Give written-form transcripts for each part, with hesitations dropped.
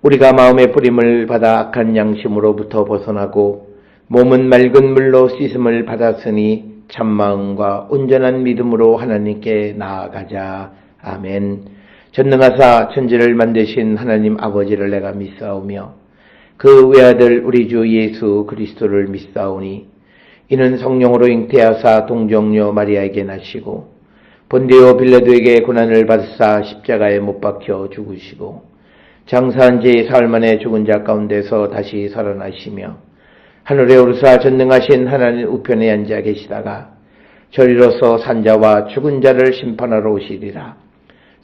우리가 마음의 뿌림을 받아 악한 양심으로부터 벗어나고 몸은 맑은 물로 씻음을 받았으니 참마음과 온전한 믿음으로 하나님께 나아가자. 아멘. 전능하사 천지를 만드신 하나님 아버지를 내가 믿사오며 그 외아들 우리 주 예수 그리스도를 믿사오니 이는 성령으로 잉태하사 동정녀 마리아에게 나시고 본디오 빌라도에게 고난을 받으사 십자가에 못 박혀 죽으시고 장사한 지 사흘 만에 죽은 자 가운데서 다시 살아나시며 하늘에 오르사 전능하신 하나님 우편에 앉아 계시다가 저리로서 산자와 죽은 자를 심판하러 오시리라.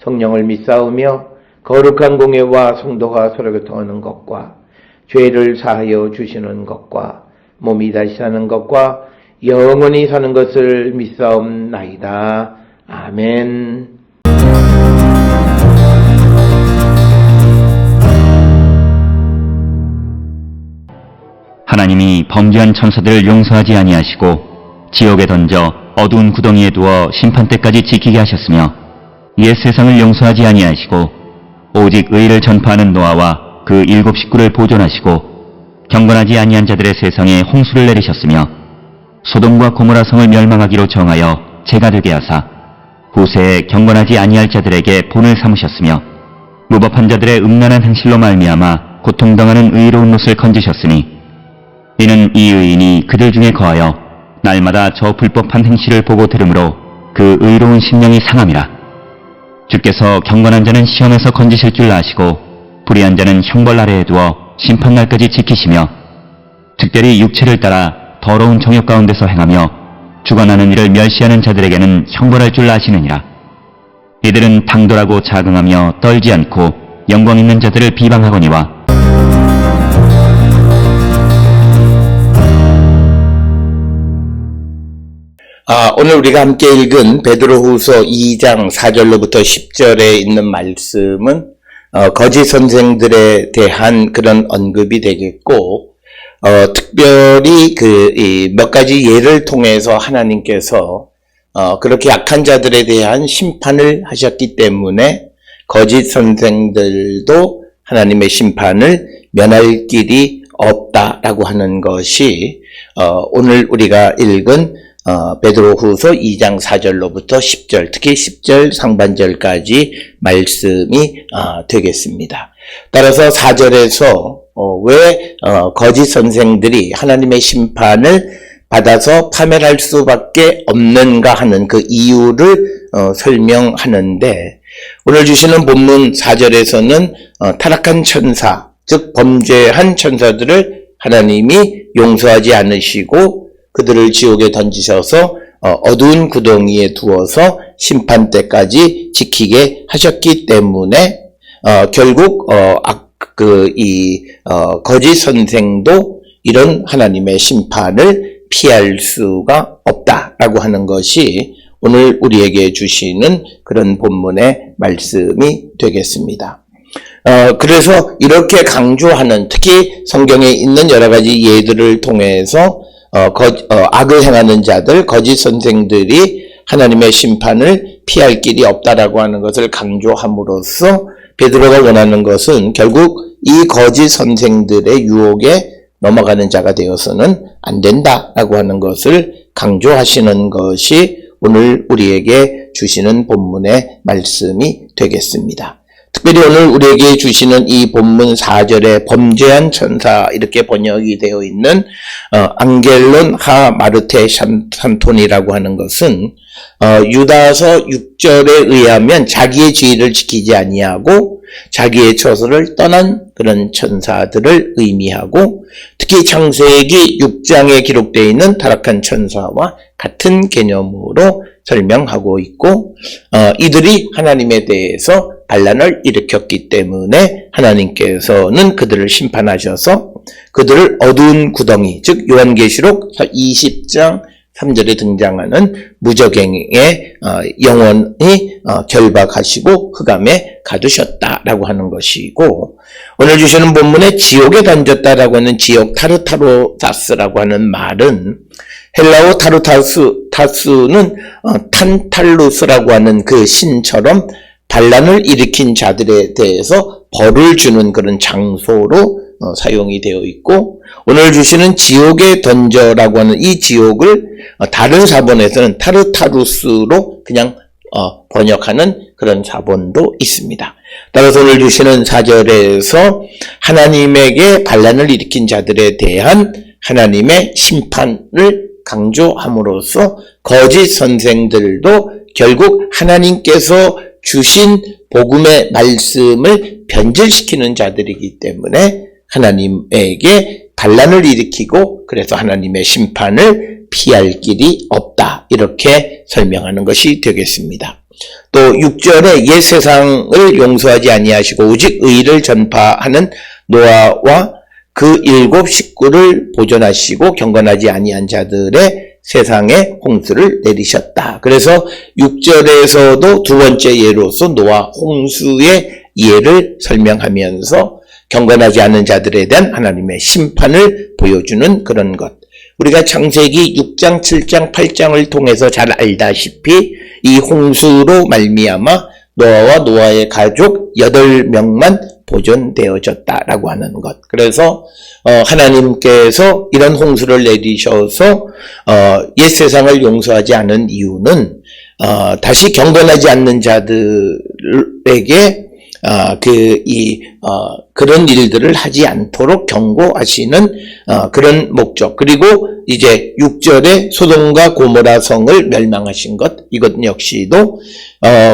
성령을 믿사오며 거룩한 공예와 성도가 서로 교통하는 것과 죄를 사하여 주시는 것과 몸이 다시 사는 것과 영원히 사는 것을 믿사옵나이다. 아멘. 하나님이 범죄한 천사들을 용서하지 아니하시고 지옥에 던져 어두운 구덩이에 두어 심판 때까지 지키게 하셨으며 옛 세상을 용서하지 아니하시고 오직 의를 전파하는 노아와 그 7 식구를 보존하시고 경건하지 아니한 자들의 세상에 홍수를 내리셨으며 소돔과 고모라 성을 멸망하기로 정하여 재가 되게 하사 후세에 경건하지 아니할 자들에게 본을 삼으셨으며 무법한 자들의 음란한 행실로 말미암아 고통당하는 의로운 롯을 건지셨으니 이는 이 의인이 그들 중에 거하여 날마다 저 불법한 행실을 보고 들으므로 그 의로운 심령이 상함이라. 주께서 경건한 자는 시험에서 건지실 줄 아시고 불의한 자는 형벌 아래에 두어 심판날까지 지키시며 특별히 육체를 따라 더러운 정욕 가운데서 행하며 주관하는 일을 멸시하는 자들에게는 형벌할 줄 아시느니라. 이들은 당돌하고 자긍하며 떨지 않고 영광 있는 자들을 비방하거니와 오늘 우리가 함께 읽은 베드로후서 2장 4절로부터 10절에 있는 말씀은 거짓 선생들에 대한 그런 언급이 되겠고, 특별히 몇 가지 예를 통해서 하나님께서 그렇게 약한 자들에 대한 심판을 하셨기 때문에 거짓 선생들도 하나님의 심판을 면할 길이 없다라고 하는 것이 오늘 우리가 읽은 베드로후서 2장 4절로부터 10절, 특히 10절 상반절까지 말씀이 되겠습니다. 따라서 4절에서 왜 거짓 선생들이 하나님의 심판을 받아서 파멸할 수밖에 없는가 하는 그 이유를 설명하는데, 오늘 주시는 본문 4절에서는 타락한 천사, 즉 범죄한 천사들을 하나님이 용서하지 않으시고 그들을 지옥에 던지셔서 어두운 구덩이에 두어서 심판 때까지 지키게 하셨기 때문에 결국 거짓 선생도 이런 하나님의 심판을 피할 수가 없다라고 하는 것이 오늘 우리에게 주시는 그런 본문의 말씀이 되겠습니다. 그래서 이렇게 강조하는, 특히 성경에 있는 여러 가지 예들을 통해서 악을 행하는 자들, 거짓 선생들이 하나님의 심판을 피할 길이 없다라고 하는 것을 강조함으로써 베드로가 원하는 것은 결국 이 거짓 선생들의 유혹에 넘어가는 자가 되어서는 안 된다라고 하는 것을 강조하시는 것이 오늘 우리에게 주시는 본문의 말씀이 되겠습니다. 특별히 오늘 우리에게 주시는 이 본문 4절에 범죄한 천사 이렇게 번역이 되어 있는 앙겔론 하 마르테 산톤이라고 하는 것은 유다서 6절에 의하면 자기의 지위를 지키지 아니하고 자기의 처소를 떠난 그런 천사들을 의미하고, 특히 창세기 6장에 기록되어 있는 타락한 천사와 같은 개념으로 설명하고 있고, 이들이 하나님에 대해서 반란을 일으켰기 때문에 하나님께서는 그들을 심판하셔서 그들을 어두운 구덩이, 즉 요한계시록 20장 3절에 등장하는 무저갱의 영원히 결박하시고 흑암에 가두셨다라고 하는 것이고, 오늘 주시는 본문에 지옥에 던졌다라고 하는 지옥 타르타로사스라고 하는 말은 헬라어 타르타스는 탄탈루스라고 하는 그 신처럼 반란을 일으킨 자들에 대해서 벌을 주는 그런 장소로 사용이 되어 있고, 오늘 주시는 지옥에 던져라고 하는 이 지옥을 다른 사본에서는 타르타루스로 그냥 번역하는 그런 사본도 있습니다. 따라서 오늘 주시는 4절에서 하나님에게 반란을 일으킨 자들에 대한 하나님의 심판을 강조함으로써 거짓 선생들도 결국 하나님께서 주신 복음의 말씀을 변질시키는 자들이기 때문에 하나님에게 반란을 일으키고 그래서 하나님의 심판을 피할 길이 없다. 이렇게 설명하는 것이 되겠습니다. 또 6절에 옛 세상을 용서하지 아니하시고 오직 의를 전파하는 노아와 그 7 식구를 보존하시고 경건하지 아니한 자들의 세상에 홍수를 내리셨다. 그래서 6절에서도 두 번째 예로서 노아 홍수의 예를 설명하면서 경건하지 않은 자들에 대한 하나님의 심판을 보여주는 그런 것. 우리가 창세기 6장, 7장, 8장을 통해서 잘 알다시피 이 홍수로 말미암아 노아와 노아의 가족 8명만 보존되어졌다라고 하는 것. 그래서 하나님께서 이런 홍수를 내리셔서 옛 세상을 용서하지 않은 이유는 다시 경건하지 않는 자들에게 그런 일들을 하지 않도록 경고하시는 그런 목적. 그리고 이제 6절에 소돔과 고모라 성을 멸망하신 것. 이것 역시도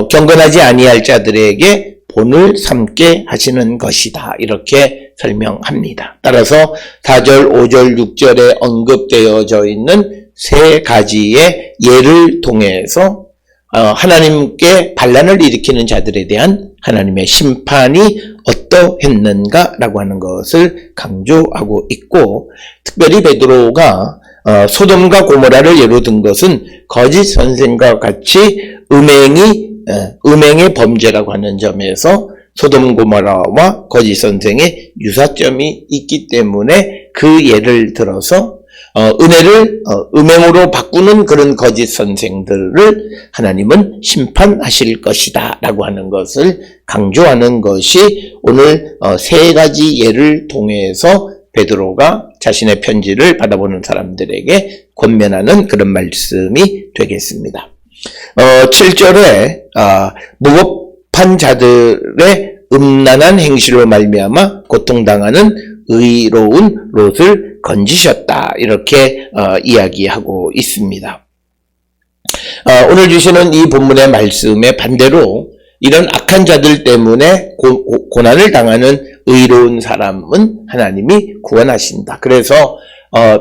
경건하지 아니할 자들에게 본을 삼게 하시는 것이다. 이렇게 설명합니다. 따라서 4절, 5절, 6절에 언급되어져 있는 세 가지의 예를 통해서 하나님께 반란을 일으키는 자들에 대한 하나님의 심판이 어떠했는가라고 하는 것을 강조하고 있고, 특별히 베드로가 소돔과 고모라를 예로 든 것은 거짓 선생과 같이 음행의 범죄라고 하는 점에서 소돔 고모라와 거짓 선생의 유사점이 있기 때문에 그 예를 들어서 은혜를 음행으로 바꾸는 그런 거짓 선생들을 하나님은 심판하실 것이다 라고 하는 것을 강조하는 것이 오늘 세 가지 예를 통해서 베드로가 자신의 편지를 받아보는 사람들에게 권면하는 그런 말씀이 되겠습니다. 7절에 무법한 자들의 음란한 행실로 말미암아 고통당하는 의로운 롯을 건지셨다. 이렇게 이야기하고 있습니다. 오늘 주시는 이 본문의 말씀에 반대로 이런 악한 자들 때문에 고난을 당하는 의로운 사람은 하나님이 구원하신다. 그래서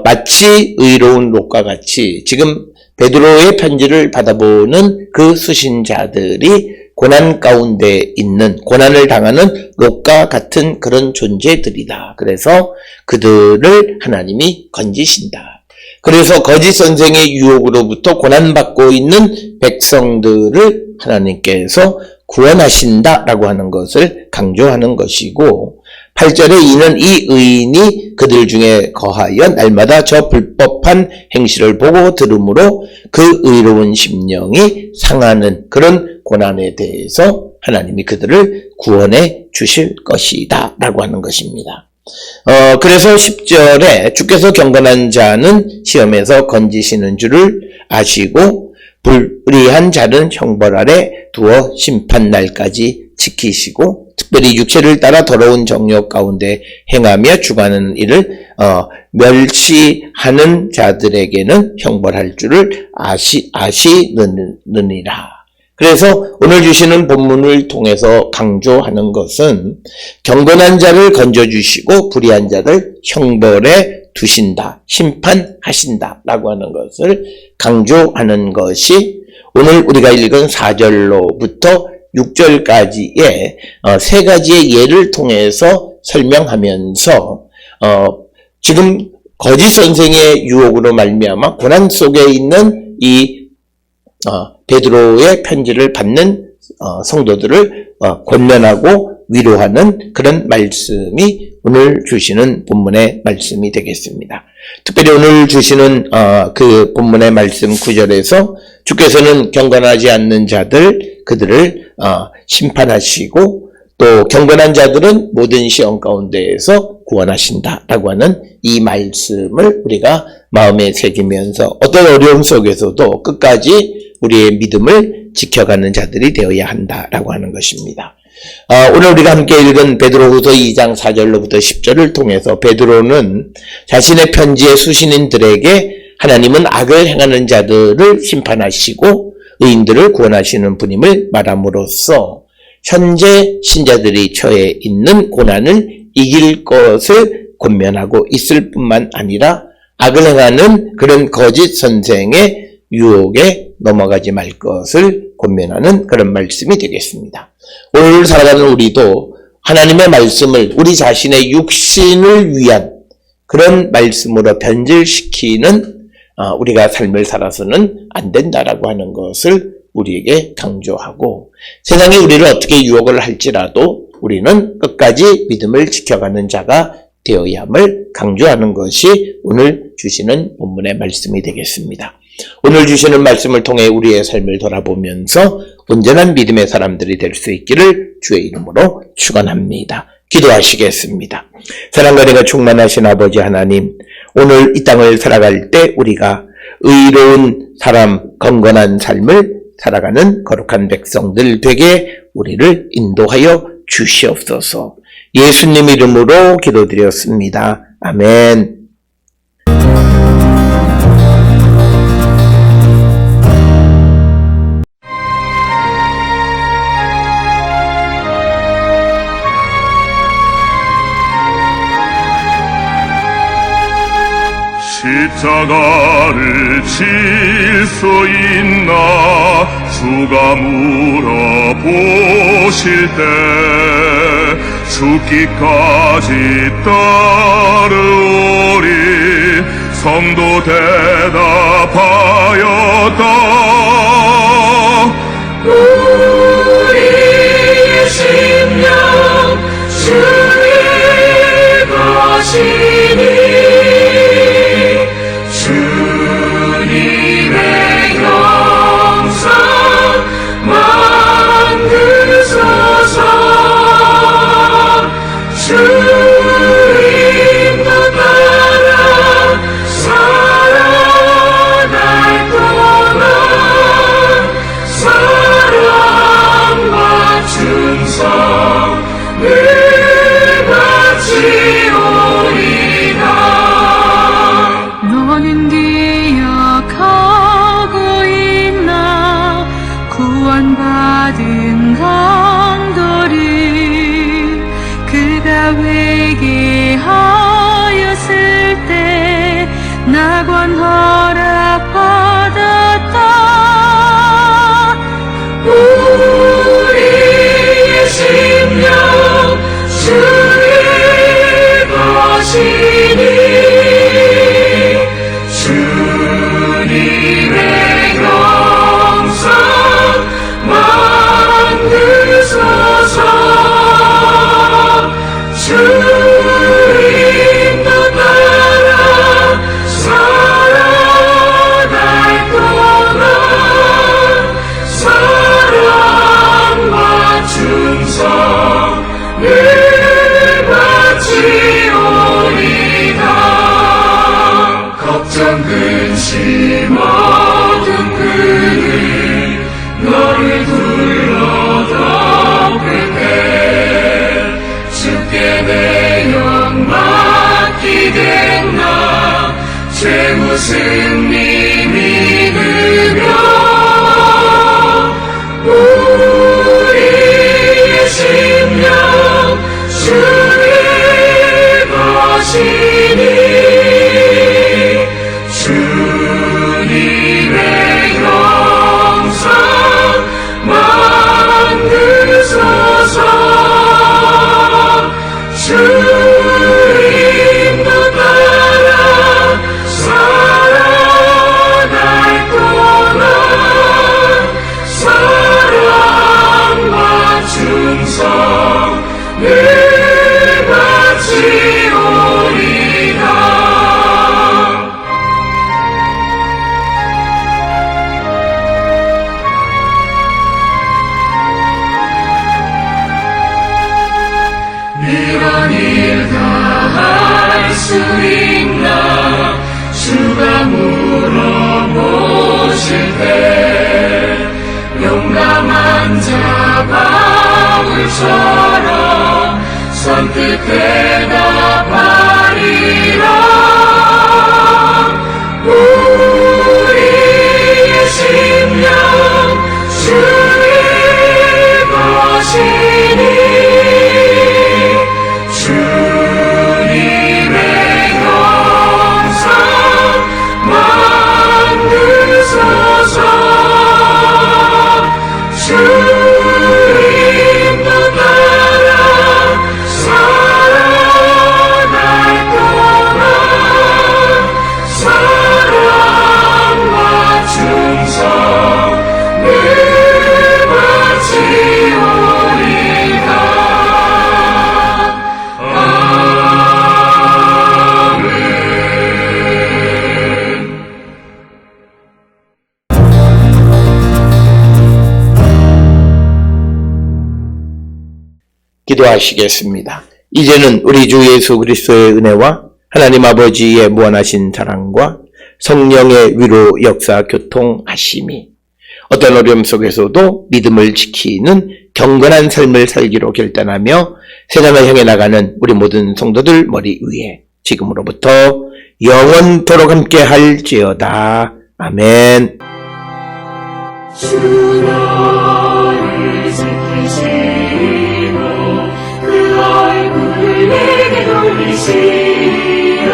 마치 의로운 롯과 같이 지금 베드로의 편지를 받아보는 그 수신자들이 고난 가운데 있는, 고난을 당하는 롯과 같은 그런 존재들이다. 그래서 그들을 하나님이 건지신다. 그래서 거짓 선생의 유혹으로부터 고난받고 있는 백성들을 하나님께서 구원하신다라고 하는 것을 강조하는 것이고, 8절에 이는 이 의인이 그들 중에 거하여 날마다 저 불법한 행실을 보고 들으므로 그 의로운 심령이 상하는 그런 고난에 대해서 하나님이 그들을 구원해 주실 것이다 라고 하는 것입니다. 그래서 10절에 주께서 경건한 자는 시험에서 건지시는 줄을 아시고 불의한 자는 형벌 아래 두어 심판날까지 지키시고 특별히 육체를 따라 더러운 정욕 가운데 행하며 주관하는 일을 멸시하는 자들에게는 형벌할 줄을 아시느니라. 그래서 오늘 주시는 본문을 통해서 강조하는 것은 경건한 자를 건져주시고 불의한 자를 형벌에 두신다, 심판하신다 라고 하는 것을 강조하는 것이 오늘 우리가 읽은 4절로부터 6절까지의 세 가지의 예를 통해서 설명하면서 지금 거짓 선생의 유혹으로 말미암아 고난 속에 있는 이 베드로의 편지를 받는 성도들을 권면하고 위로하는 그런 말씀이 오늘 주시는 본문의 말씀이 되겠습니다. 특별히 오늘 주시는 그 본문의 말씀 9절에서 주께서는 경건하지 않는 자들 그들을 심판하시고 또 경건한 자들은 모든 시험 가운데에서 구원하신다라고 하는 이 말씀을 우리가 마음에 새기면서 어떤 어려움 속에서도 끝까지 우리의 믿음을 지켜가는 자들이 되어야 한다라고 하는 것입니다. 오늘 우리가 함께 읽은 베드로후서 2장 4절로부터 10절을 통해서 베드로는 자신의 편지의 수신인들에게 하나님은 악을 행하는 자들을 심판하시고 의인들을 구원하시는 분임을 말함으로써 현재 신자들이 처해 있는 고난을 이길 것을 권면하고 있을 뿐만 아니라 악을 행하는 그런 거짓 선생의 유혹에 넘어가지 말 것을 권면하는 그런 말씀이 되겠습니다. 오늘 살아가는 우리도 하나님의 말씀을 우리 자신의 육신을 위한 그런 말씀으로 변질시키는 우리가 삶을 살아서는 안 된다라고 하는 것을 우리에게 강조하고 세상이 우리를 어떻게 유혹을 할지라도 우리는 끝까지 믿음을 지켜가는 자가 되어야 함을 강조하는 것이 오늘 주시는 본문의 말씀이 되겠습니다. 오늘 주시는 말씀을 통해 우리의 삶을 돌아보면서 온전한 믿음의 사람들이 될 수 있기를 주의 이름으로 축원합니다. 기도하시겠습니다. 사랑과 은혜가 충만하신 아버지 하나님, 오늘 이 땅을 살아갈 때 우리가 의로운 사람, 건건한 삶을 살아가는 거룩한 백성들 되게 우리를 인도하여 주시옵소서. 예수님 이름으로 기도드렸습니다. 아멘. 십자가를 질 수 있나 주가 물어보실 때 죽기까지 따르오리 성도 대답하였다. 우리의 심령 주의 것이니 주님의 영상 만드소서. 주님도 따라 살아갈 것 물처럼 선뜻 대답하리라. 우리의 심령 주의 것이니 주님의 영상 만드소서. 주님도 따라 살아갈 동안 사랑과 충성 늘 바치오리다. 기도하시겠습니다. 이제는 우리 주 예수 그리스도의 은혜와 하나님 아버지의 무한하신 사랑과 성령의 위로 역사 교통하심이 어떤 어려움 속에서도 믿음을 지키는 경건한 삶을 살기로 결단하며 세상을 향해 나가는 우리 모든 성도들 머리 위에 지금으로부터 영원토록 함께 할지어다. 아멘. 주 너를 지키시고 그 얼굴을 내게 돌리시어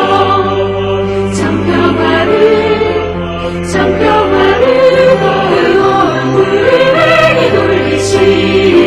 정평하는 그 얼굴을 내게 돌리시어